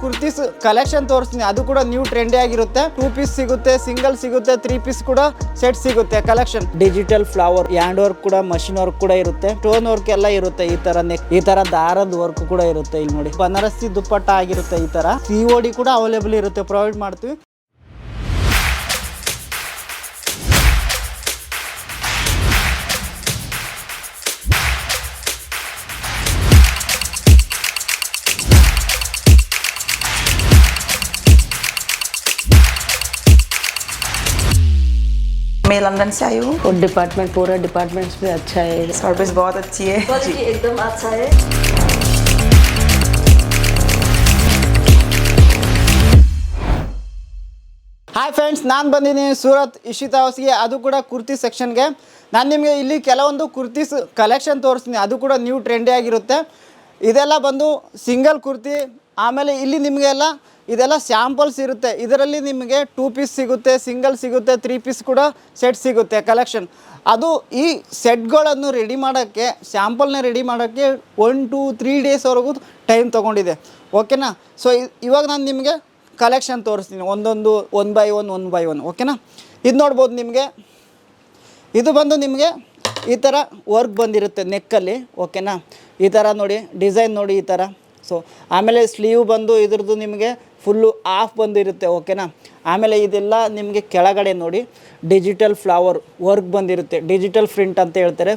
Kurtis collection ತೋರಿಸ್ತೀನಿ, ಅದು ಕೂಡ ನ್ಯೂ ಟ್ರೆಂಡಿ ಆಗಿರುತ್ತೆ. 2 ಪೀಸ್ ಸಿಗುತ್ತೆ, ಸಿಂಗಲ್ ಸಿಗುತ್ತೆ, 3 ಪೀಸ್ ಕೂಡ ಸೆಟ್ ಸಿಗುತ್ತೆ. Collection digital flower, hand work ಕೂಡ, ಮಷಿನ್ ವರ್ಕ್ ಕೂಡ ಇರುತ್ತೆ, ಸ್ಟೋನ್ ವರ್ಕ್ ಎಲ್ಲ ಇರುತ್ತೆ. ಈ ತರ ನೆಕ್, ಈ ತರ ದಾರದ ವರ್ಕ್ ಕೂಡ ಇರುತ್ತೆ. ಇಲ್ಲಿ ನೋಡಿ ಬನಾರಸಿ ದುಪ್ಪಟ್ಟ ಆಗಿರುತ್ತೆ. ಈ ತರ COD ಕೂಡ ಅವೈಲೇಬಲ್ ಇರುತ್ತೆ, ಪ್ರೊವೈಡ್ ಮಾಡ್ತೀವಿ. मैं लंदन से आई हूँ और डिपार्टमेंट पूरा डिपार्टमेंट्स भी अच्छा है, सर्विस बहुत अच्छी है, क्वालिटी एकदम अच्छा है. ಹಾಯ್ ಫ್ರೆಂಡ್ಸ್, ನಾನು ಬಂದಿದ್ದೀನಿ ಸೂರತ್ ಇಶಿತಾ ಹೌಸ್ಗೆ, ಅದು ಕೂಡ ಕುರ್ತಿ ಸೆಕ್ಷನ್ಗೆ. ನಾನು ನಿಮಗೆ ಇಲ್ಲಿ ಕೆಲವೊಂದು ಕುರ್ತೀಸ್ ಕಲೆಕ್ಷನ್ ತೋರಿಸ್ತೀನಿ, ಅದು ಕೂಡ ನ್ಯೂ ಟ್ರೆಂಡಿ ಆಗಿರುತ್ತೆ. ಇದೆಲ್ಲ ಬಂದು ಸಿಂಗಲ್ ಕುರ್ತಿ. ಆಮೇಲೆ ಇಲ್ಲಿ ನಿಮಗೆಲ್ಲ ಇದೆಲ್ಲ ಸ್ಯಾಂಪಲ್ಸ್ ಇರುತ್ತೆ. ಇದರಲ್ಲಿ ನಿಮಗೆ 2 ಪೀಸ್ ಸಿಗುತ್ತೆ, ಸಿಂಗಲ್ ಸಿಗುತ್ತೆ, 3 ಪೀಸ್ ಕೂಡ ಸೆಟ್ ಸಿಗುತ್ತೆ. ಕಲೆಕ್ಷನ್ ಅದು ಈ ಸೆಟ್ಗಳನ್ನು ರೆಡಿ ಮಾಡೋಕ್ಕೆ, ಸ್ಯಾಂಪಲ್ನ ರೆಡಿ ಮಾಡೋಕ್ಕೆ 1 to 3 ಡೇಸ್ವರೆಗೂ ಟೈಮ್ ತೊಗೊಂಡಿದೆ. ಓಕೆನಾ? ಸೊ ಇವಾಗ ನಾನು ನಿಮಗೆ ಕಲೆಕ್ಷನ್ ತೋರಿಸ್ತೀನಿ, ಒಂದೊಂದು 1 by 1 ಓಕೆನಾ? ಇದು ನೋಡ್ಬೋದು ನಿಮಗೆ, ಇದು ಬಂದು ನಿಮಗೆ ಈ ಥರ ವರ್ಕ್ ಬಂದಿರುತ್ತೆ ನೆಕ್ಕಲ್ಲಿ. ಓಕೆನಾ? ಈ ಥರ ನೋಡಿ, ಡಿಸೈನ್ ನೋಡಿ ಈ ಥರ. ಸೊ ಆಮೇಲೆ ಸ್ಲೀವ್ ಬಂದು ಇದ್ರದ್ದು ನಿಮಗೆ ಫುಲ್ಲು ಆಫ್ ಬಂದಿರುತ್ತೆ. ಓಕೆನಾ? ಆಮೇಲೆ ಇದೆಲ್ಲ ನಿಮಗೆ ಕೆಳಗಡೆ ನೋಡಿ ಡಿಜಿಟಲ್ ಫ್ಲವರ್ ವರ್ಕ್ ಬಂದಿರುತ್ತೆ, ಡಿಜಿಟಲ್ ಪ್ರಿಂಟ್ ಅಂತ ಹೇಳ್ತಾರೆ.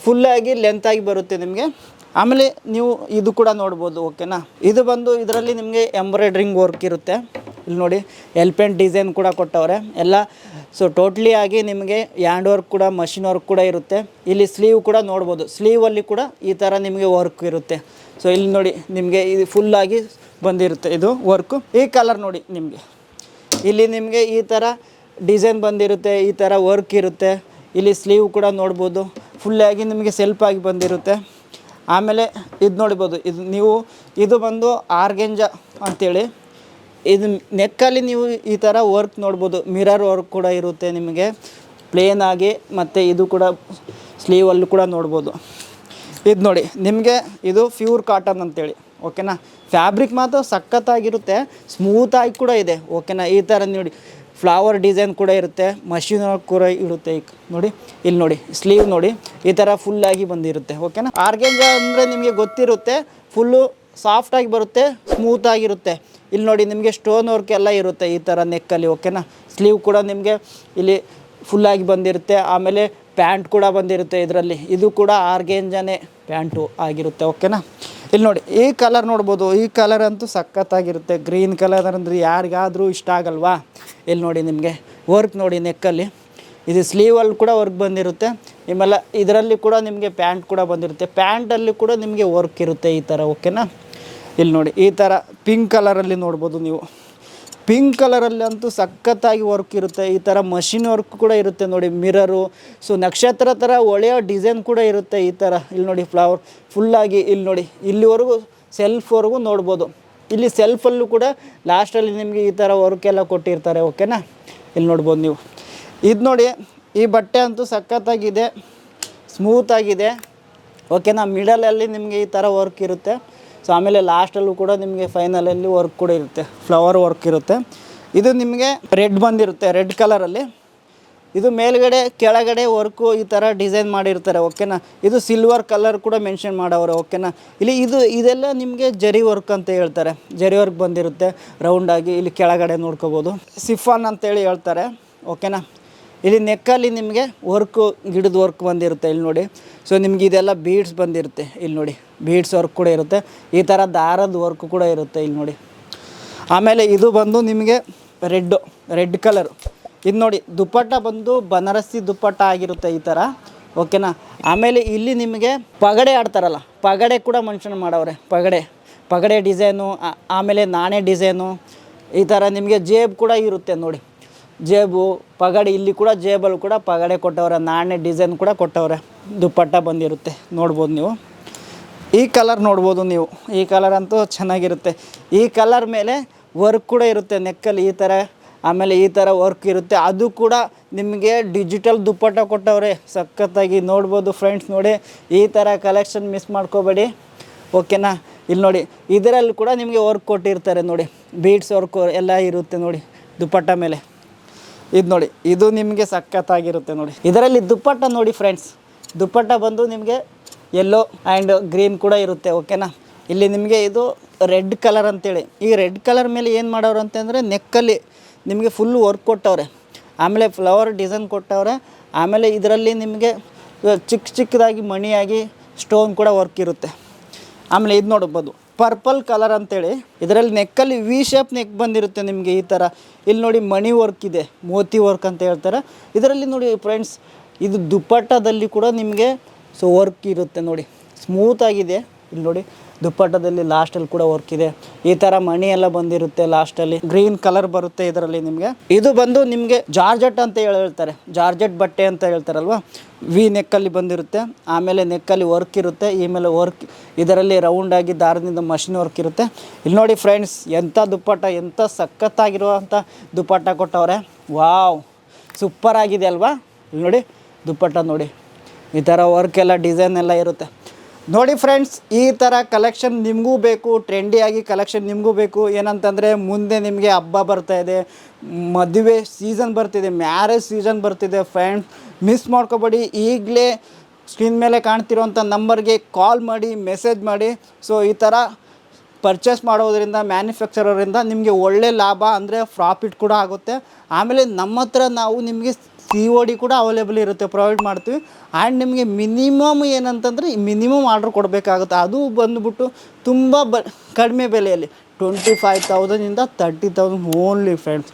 ಫುಲ್ಲಾಗಿ ಲೆಂತಾಗಿ ಬರುತ್ತೆ ನಿಮಗೆ. ಆಮೇಲೆ ನೀವು ಇದು ಕೂಡ ನೋಡ್ಬೋದು. ಓಕೆನಾ? ಇದು ಬಂದು ಇದರಲ್ಲಿ ನಿಮಗೆ ಎಂಬ್ರಾಯ್ಡ್ರಿಂಗ್ ವರ್ಕ್ ಇರುತ್ತೆ. ಇಲ್ಲಿ ನೋಡಿ ಎಲ್ಪೆಂಟ್ ಡಿಸೈನ್ ಕೂಡ ಕೊಟ್ಟವ್ರೆ ಎಲ್ಲ. ಸೊ ಟೋಟ್ಲಿ ಆಗಿ ನಿಮಗೆ ಹ್ಯಾಂಡ್ ವರ್ಕ್ ಕೂಡ, ಮಷಿನ್ ವರ್ಕ್ ಕೂಡ ಇರುತ್ತೆ. ಇಲ್ಲಿ ಸ್ಲೀವ್ ಕೂಡ ನೋಡ್ಬೋದು, ಸ್ಲೀವಲ್ಲಿ ಕೂಡ ಈ ಥರ ನಿಮಗೆ ವರ್ಕ್ ಇರುತ್ತೆ. ಸೊ ಇಲ್ಲಿ ನೋಡಿ ನಿಮಗೆ ಇದು ಫುಲ್ಲಾಗಿ ಬಂದಿರುತ್ತೆ ಇದು ವರ್ಕು. ಈ ಕಲರ್ ನೋಡಿ ನಿಮಗೆ, ಇಲ್ಲಿ ನಿಮಗೆ ಈ ಥರ ಡಿಸೈನ್ ಬಂದಿರುತ್ತೆ, ಈ ಥರ ವರ್ಕ್ ಇರುತ್ತೆ. ಇಲ್ಲಿ ಸ್ಲೀವ್ ಕೂಡ ನೋಡ್ಬೋದು, ಫುಲ್ಲಾಗಿ ನಿಮಗೆ ಸೆಲ್ಫಾಗಿ ಬಂದಿರುತ್ತೆ. ಆಮೇಲೆ ಇದು ನೋಡ್ಬೋದು, ಇದು ಬಂದು ಆರ್ಗೆಂಜಾ ಅಂಥೇಳಿ. ಇದು ನೆಕ್ಕಲ್ಲಿ ನೀವು ಈ ಥರ ವರ್ಕ್ ನೋಡ್ಬೋದು, ಮಿರರ್ ವರ್ಕ್ ಕೂಡ ಇರುತ್ತೆ ನಿಮಗೆ ಪ್ಲೇನ್ ಆಗಿ. ಮತ್ತು ಇದು ಕೂಡ ಸ್ಲೀವಲ್ಲೂ ಕೂಡ ನೋಡ್ಬೋದು. ಇದು ನೋಡಿ ನಿಮಗೆ ಇದು ಪ್ಯೂರ್ ಕಾಟನ್ ಅಂತೇಳಿ. ಓಕೆನಾ? ಫ್ಯಾಬ್ರಿಕ್ ಮಾತ್ರ ಸಖತ್ತಾಗಿರುತ್ತೆ, ಸ್ಮೂತಾಗಿ ಕೂಡ ಇದೆ. ಓಕೆನಾ? ಈ ಥರ ನೋಡಿ ಫ್ಲವರ್ ಡಿಸೈನ್ ಕೂಡ ಇರುತ್ತೆ, ಮಷಿನ್ ವರ್ಕ್ ಕೂಡ ಇರುತ್ತೆ. ನೋಡಿ ಇಲ್ಲಿ ನೋಡಿ ಸ್ಲೀವ್ ನೋಡಿ ಈ ಥರ ಫುಲ್ಲಾಗಿ ಬಂದಿರುತ್ತೆ. ಓಕೆನಾ? ಆರ್ಗೆಂಜಾ ಅಂದರೆ ನಿಮಗೆ ಗೊತ್ತಿರುತ್ತೆ, ಫುಲ್ಲು ಸಾಫ್ಟಾಗಿ ಬರುತ್ತೆ, ಸ್ಮೂತಾಗಿರುತ್ತೆ. ಇಲ್ಲಿ ನೋಡಿ ನಿಮಗೆ ಸ್ಟೋನ್ ವರ್ಕ್ ಎಲ್ಲ ಇರುತ್ತೆ ಈ ಥರ ನೆಕ್ಕಲ್ಲಿ. ಓಕೆನಾ? ಸ್ಲೀವ್ ಕೂಡ ನಿಮಗೆ ಇಲ್ಲಿ ಫುಲ್ಲಾಗಿ ಬಂದಿರುತ್ತೆ. ಆಮೇಲೆ ಪ್ಯಾಂಟ್ ಕೂಡ ಬಂದಿರುತ್ತೆ ಇದರಲ್ಲಿ. ಇದು ಕೂಡ ಆರ್ಗೆಂಜಾನೇ ಪ್ಯಾಂಟು ಆಗಿರುತ್ತೆ. ಓಕೆನಾ? ಇಲ್ಲಿ ನೋಡಿ ಈ ಕಲರ್ ನೋಡ್ಬೋದು, ಈ ಕಲರ್ ಅಂತೂ ಸಖತ್ತಾಗಿರುತ್ತೆ. ಗ್ರೀನ್ ಕಲರ್ ಅಂದರೆ ಯಾರಿಗಾದರೂ ಇಷ್ಟ ಆಗಲ್ವಾ? ಇಲ್ಲಿ ನೋಡಿ ನಿಮಗೆ ವರ್ಕ್ ನೋಡಿ ನೆಕ್ಕಲ್ಲಿ, ಇದು ಸ್ಲೀವಲ್ಲಿ ಕೂಡ ವರ್ಕ್ ಬಂದಿರುತ್ತೆ. ನಿಮ್ಮೆಲ್ಲ ಇದರಲ್ಲಿ ಕೂಡ ನಿಮಗೆ ಪ್ಯಾಂಟ್ ಕೂಡ ಬಂದಿರುತ್ತೆ, ಪ್ಯಾಂಟಲ್ಲಿ ಕೂಡ ನಿಮಗೆ ವರ್ಕ್ ಇರುತ್ತೆ ಈ ಥರ. ಓಕೆನಾ? ಇಲ್ಲಿ ನೋಡಿ ಈ ಥರ ಪಿಂಕ್ ಕಲರಲ್ಲಿ ನೋಡ್ಬೋದು ನೀವು, ಪಿಂಕ್ ಕಲರಲ್ಲಿ ಅಂತೂ ಸಖತ್ತಾಗಿ ವರ್ಕ್ ಇರುತ್ತೆ. ಈ ಥರ ಮಷಿನ್ ವರ್ಕ್ ಕೂಡ ಇರುತ್ತೆ ನೋಡಿ, ಮಿರರು. ಸೊ ನಕ್ಷತ್ರ ಥರ ಒಳ್ಳೆಯ ಡಿಸೈನ್ ಕೂಡ ಇರುತ್ತೆ ಈ ಥರ. ಇಲ್ಲಿ ನೋಡಿ ಫ್ಲವರ್ ಫುಲ್ಲಾಗಿ, ಇಲ್ಲಿ ನೋಡಿ ಇಲ್ಲಿವರೆಗೂ ಸೆಲ್ಫ್ವರೆಗೂ ನೋಡ್ಬೋದು. ಇಲ್ಲಿ ಸೆಲ್ಫಲ್ಲೂ ಕೂಡ ಲಾಸ್ಟಲ್ಲಿ ನಿಮಗೆ ಈ ಥರ ವರ್ಕ್ ಎಲ್ಲ ಕೊಟ್ಟಿರ್ತಾರೆ. ಓಕೆನಾ? ಇಲ್ಲಿ ನೋಡ್ಬೋದು ನೀವು. ಇದು ನೋಡಿ ಈ ಬಟ್ಟೆ ಅಂತೂ ಸಖತ್ತಾಗಿದೆ, ಸ್ಮೂತಾಗಿದೆ. ಓಕೆನಾ? ಮಿಡಲಲ್ಲಿ ನಿಮಗೆ ಈ ಥರ ವರ್ಕ್ ಇರುತ್ತೆ. ಸೊ ಆಮೇಲೆ ಲಾಸ್ಟಲ್ಲೂ ಕೂಡ ನಿಮಗೆ ಫೈನಲಲ್ಲಿ ವರ್ಕ್ ಕೂಡ ಇರುತ್ತೆ, ಫ್ಲವರ್ ವರ್ಕ್ ಇರುತ್ತೆ. ಇದು ನಿಮಗೆ ರೆಡ್ ಬಂದಿರುತ್ತೆ, ರೆಡ್ ಕಲರಲ್ಲಿ. ಇದು ಮೇಲ್ಗಡೆ ಕೆಳಗಡೆ ವರ್ಕು ಈ ಥರ ಡಿಸೈನ್ ಮಾಡಿರ್ತಾರೆ. ಓಕೆನಾ? ಇದು ಸಿಲ್ವರ್ ಕಲರ್ ಕೂಡ ಮೆನ್ಷನ್ ಮಾಡವ್ರೆ. ಓಕೆನಾ? ಇಲ್ಲಿ ಇದೆಲ್ಲ ನಿಮಗೆ ಜರಿ ವರ್ಕ್ ಅಂತ ಹೇಳ್ತಾರೆ, ಜರಿ ವರ್ಕ್ ಬಂದಿರುತ್ತೆ ರೌಂಡಾಗಿ. ಇಲ್ಲಿ ಕೆಳಗಡೆ ನೋಡ್ಕೋಬೋದು, ಸಿಫಾನ್ ಅಂತೇಳಿ ಹೇಳ್ತಾರೆ. ಓಕೆನಾ? ಇಲ್ಲಿ ನೆಕ್ಕಲ್ಲಿ ನಿಮಗೆ ವರ್ಕು, ಗಿಡದ ವರ್ಕ್ ಬಂದಿರುತ್ತೆ. ಇಲ್ಲಿ ನೋಡಿ. ಸೊ ನಿಮ್ಗೆ ಇದೆಲ್ಲ ಬೀಡ್ಸ್ ಬಂದಿರುತ್ತೆ. ಇಲ್ಲಿ ನೋಡಿ ಬೀಡ್ಸ್ ವರ್ಕ್ ಕೂಡ ಇರುತ್ತೆ, ಈ ಥರ ದಾರದ ವರ್ಕ್ ಕೂಡ ಇರುತ್ತೆ. ಇಲ್ಲಿ ನೋಡಿ. ಆಮೇಲೆ ಇದು ಬಂದು ನಿಮಗೆ ರೆಡ್ ಕಲರು. ಇದು ನೋಡಿ ದುಪ್ಪಟ್ಟ ಬಂದು ಬನಾರಸಿ ದುಪ್ಪಟ್ಟ ಆಗಿರುತ್ತೆ ಈ ಥರ. ಓಕೆನಾ? ಆಮೇಲೆ ಇಲ್ಲಿ ನಿಮಗೆ ಪಗಡೆ ಆಡ್ತಾರಲ್ಲ, ಪಗಡೆ ಕೂಡ ಮೆನ್ಷನ್ ಮಾಡವ್ರೆ. ಪಗಡೆ ಡಿಸೈನು, ಆಮೇಲೆ ನಾಣೆ ಡಿಸೈನು. ಈ ಥರ ನಿಮಗೆ ಜೇಬ್ ಕೂಡ ಇರುತ್ತೆ ನೋಡಿ, ಜೇಬು ಪಗಡೆ. ಇಲ್ಲಿ ಕೂಡ ಜೇಬಲ್ಲಿ ಕೂಡ ಪಗಡೆ ಕೊಟ್ಟವ್ರೆ, ನಾಣ್ಯ ಡಿಸೈನ್ ಕೂಡ ಕೊಟ್ಟವ್ರೆ. ದುಪ್ಪಟ್ಟ ಬಂದಿರುತ್ತೆ ನೋಡ್ಬೋದು ನೀವು. ಈ ಕಲರ್ ನೋಡ್ಬೋದು ನೀವು, ಈ ಕಲರ್ ಅಂತೂ ಚೆನ್ನಾಗಿರುತ್ತೆ. ಈ ಕಲರ್ ಮೇಲೆ ವರ್ಕ್ ಕೂಡ ಇರುತ್ತೆ ನೆಕ್ಕಲ್ಲಿ ಈ ಥರ. ಆಮೇಲೆ ಈ ಥರ ವರ್ಕ್ ಇರುತ್ತೆ, ಅದು ಕೂಡ ನಿಮಗೆ ಡಿಜಿಟಲ್ ದುಪ್ಪಟ್ಟ ಕೊಟ್ಟವ್ರೆ, ಸಖತ್ತಾಗಿ ನೋಡ್ಬೋದು ಫ್ರೆಂಡ್ಸ್. ನೋಡಿ ಈ ಥರ ಕಲೆಕ್ಷನ್ ಮಿಸ್ ಮಾಡ್ಕೋಬೇಡಿ. ಓಕೆನಾ? ಇಲ್ಲಿ ನೋಡಿ ಇದರಲ್ಲಿ ಕೂಡ ನಿಮಗೆ ವರ್ಕ್ ಕೊಟ್ಟಿರ್ತಾರೆ ನೋಡಿ, ಬೀಡ್ಸ್ ವರ್ಕ್ ಎಲ್ಲ ಇರುತ್ತೆ ನೋಡಿ ದುಪ್ಪಟ್ಟ ಮೇಲೆ. ಇದು ನೋಡಿ, ಇದು ನಿಮಗೆ ಸಖತ್ತಾಗಿರುತ್ತೆ ನೋಡಿ. ಇದರಲ್ಲಿ ದುಪ್ಪಟ್ಟ ನೋಡಿ ಫ್ರೆಂಡ್ಸ್, ದುಪ್ಪಟ್ಟ ಬಂದು ನಿಮಗೆ ಯೆಲ್ಲೋ ಆ್ಯಂಡ್ ಗ್ರೀನ್ ಕೂಡ ಇರುತ್ತೆ, ಓಕೆನಾ. ಇಲ್ಲಿ ನಿಮಗೆ ಇದು ರೆಡ್ ಕಲರ್ ಅಂತೇಳಿ, ಈ ರೆಡ್ ಕಲರ್ ಮೇಲೆ ಏನು ಮಾಡೋರು ಅಂತಂದರೆ ನೆಕ್ಕಲ್ಲಿ ನಿಮಗೆ ಫುಲ್ ವರ್ಕ್ ಕೊಟ್ಟವ್ರೆ, ಆಮೇಲೆ ಫ್ಲವರ್ ಡಿಸೈನ್ ಕೊಟ್ಟವ್ರೆ, ಆಮೇಲೆ ಇದರಲ್ಲಿ ನಿಮಗೆ ಚಿಕ್ಕದಾಗಿ ಮಣಿಯಾಗಿ ಸ್ಟೋನ್ ಕೂಡ ವರ್ಕ್ ಇರುತ್ತೆ. ಆಮೇಲೆ ಇದು ನೋಡ್ಬೋದು ಪರ್ಪಲ್ ಕಲರ್ ಅಂತೇಳಿ, ಇದರಲ್ಲಿ ನೆಕ್ಕಲ್ಲಿ ವಿ ಶೇಪ್ ನೆಕ್ ಬಂದಿರುತ್ತೆ ನಿಮಗೆ ಈ ಥರ. ಇಲ್ಲಿ ನೋಡಿ ಮಣಿ ವರ್ಕ್ ಇದೆ, ಮೋತಿ ವರ್ಕ್ ಅಂತ ಹೇಳ್ತಾರೆ. ಇದರಲ್ಲಿ ನೋಡಿ ಫ್ರೆಂಡ್ಸ್, ಇದು ದುಪ್ಪಟ್ಟದಲ್ಲಿ ಕೂಡ ನಿಮಗೆ ವರ್ಕ್ ಇರುತ್ತೆ ನೋಡಿ, ಸ್ಮೂತಾಗಿದೆ. ಇಲ್ಲಿ ನೋಡಿ ದುಪ್ಪಟ್ಟದಲ್ಲಿ ಲಾಸ್ಟಲ್ಲಿ ಕೂಡ ವರ್ಕ್ ಇದೆ, ಈ ಥರ ಮಣಿ ಎಲ್ಲ ಬಂದಿರುತ್ತೆ. ಲಾಸ್ಟಲ್ಲಿ ಗ್ರೀನ್ ಕಲರ್ ಬರುತ್ತೆ ಇದರಲ್ಲಿ ನಿಮಗೆ. ಇದು ಬಂದು ನಿಮಗೆ ಜಾರ್ಜೆಟ್ ಅಂತ ಹೇಳ್ತಾರೆ, ಜಾರ್ಜೆಟ್ ಬಟ್ಟೆ ಅಂತ ಹೇಳ್ತಾರಲ್ವ. ವಿ ನೆಕ್ಕಲ್ಲಿ ಬಂದಿರುತ್ತೆ, ಆಮೇಲೆ ನೆಕ್ಕಲ್ಲಿ ವರ್ಕ್ ಇರುತ್ತೆ, ಈ ಮೇಲೆ ವರ್ಕ್ ಇದರಲ್ಲಿ ರೌಂಡಾಗಿ ದಾರದಿಂದ ಮಷಿನ್ ವರ್ಕ್ ಇರುತ್ತೆ. ಇಲ್ಲಿ ನೋಡಿ ಫ್ರೆಂಡ್ಸ್, ಎಂಥ ದುಪ್ಪಟ್ಟ, ಎಂಥ ಸಖತ್ತಾಗಿರುವಂಥ ದುಪ್ಪಟ್ಟ ಕೊಟ್ಟವ್ರೆ. ವಾವ್, ಸೂಪರ್ ಆಗಿದೆ ಅಲ್ವಾ. ಇಲ್ಲಿ ನೋಡಿ ದುಪ್ಪಟ್ಟ ನೋಡಿ, ಈ ಥರ ವರ್ಕ್ ಎಲ್ಲ ಡಿಸೈನ್ ಎಲ್ಲ ಇರುತ್ತೆ ನೋಡಿ ಫ್ರೆಂಡ್ಸ್. ಈ ಥರ ಕಲೆಕ್ಷನ್ ನಿಮಗೂ ಬೇಕು, ಟ್ರೆಂಡಿಯಾಗಿ ಕಲೆಕ್ಷನ್ ನಿಮಗೂ ಬೇಕು. ಏನಂತಂದರೆ ಮುಂದೆ ನಿಮಗೆ ಹಬ್ಬ ಬರ್ತಾಯಿದೆ, ಮದುವೆ ಸೀಸನ್ ಬರ್ತಿದೆ, ಮ್ಯಾರೇಜ್ ಸೀಸನ್ ಬರ್ತಿದೆ ಫ್ರೆಂಡ್ಸ್. ಮಿಸ್ ಮಾಡ್ಕೊಬೇಡಿ, ಈಗಲೇ ಸ್ಕ್ರೀನ್ ಮೇಲೆ ಕಾಣ್ತಿರೋಂಥ ನಂಬರ್ಗೆ ಕಾಲ್ ಮಾಡಿ, ಮೆಸೇಜ್ ಮಾಡಿ. ಸೊ ಈ ಥರ ಪರ್ಚೇಸ್ ಮಾಡೋದ್ರಿಂದ ಮ್ಯಾನುಫ್ಯಾಕ್ಚರರಿಂದ ನಿಮಗೆ ಒಳ್ಳೆ ಲಾಭ ಅಂದರೆ ಪ್ರಾಫಿಟ್ ಕೂಡ ಆಗುತ್ತೆ. ಆಮೇಲೆ ನಮ್ಮ ಹತ್ರ ನಾವು ನಿಮಗೆ COD ಕೂಡ ಅವೈಲೇಬಲ್ ಇರುತ್ತೆ, ಪ್ರೊವೈಡ್ ಮಾಡ್ತೀವಿ. ಆ್ಯಂಡ್ ನಿಮಗೆ ಮಿನಿಮಮ್ ಏನಂತಂದರೆ ಮಿನಿಮಮ್ ಆರ್ಡ್ರ್ ಕೊಡಬೇಕಾಗುತ್ತೆ, ಅದು ಬಂದುಬಿಟ್ಟು ತುಂಬ ಕಡಿಮೆ ಬೆಲೆಯಲ್ಲಿ 25,000 ಇಂದ 30,000 ಓನ್ಲಿ ಫ್ರೆಂಡ್ಸ್.